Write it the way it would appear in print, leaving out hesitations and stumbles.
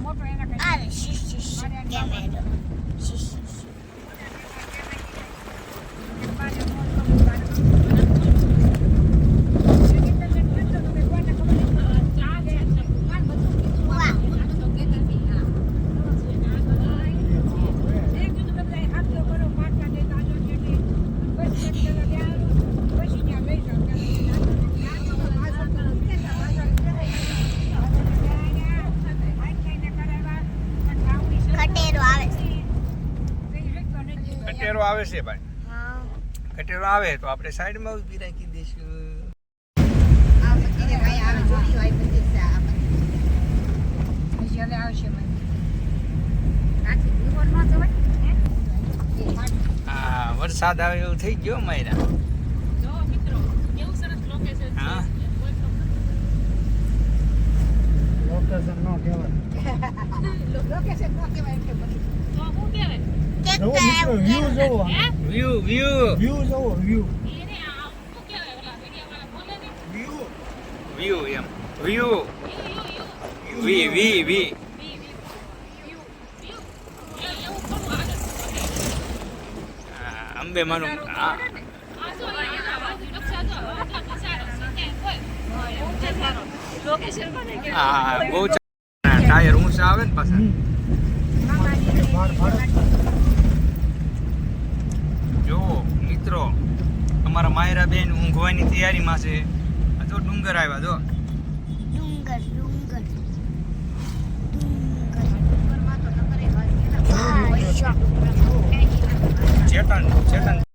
આવે શીશ કેમેરો શીશ કટેરો આવે છે ભાઈ. કટેરો આવે તો આપણે સાઈડમાં ઊભી રાખી દઈશું. હા વરસાદ આવે એવું થઈ ગયો માયરા. હા લોકેશન નો કહેવાય. વ્યૂ જોવો. વ્યૂ વ્યૂ વ્યૂ જોવો વ્યૂ. વ્યૂ એમ વ્યૂ વી વી વી અંબે માનું હા બહુ ટાયર ઊંચા આવે ને પાછા. જો મિત્રો અમારા માયરા બેન ઊંઘવાની તૈયારીમાં છે. આ જો ડુંગર આવ્યા જો. ડુંગર ડુંગર ચેતન ચેતન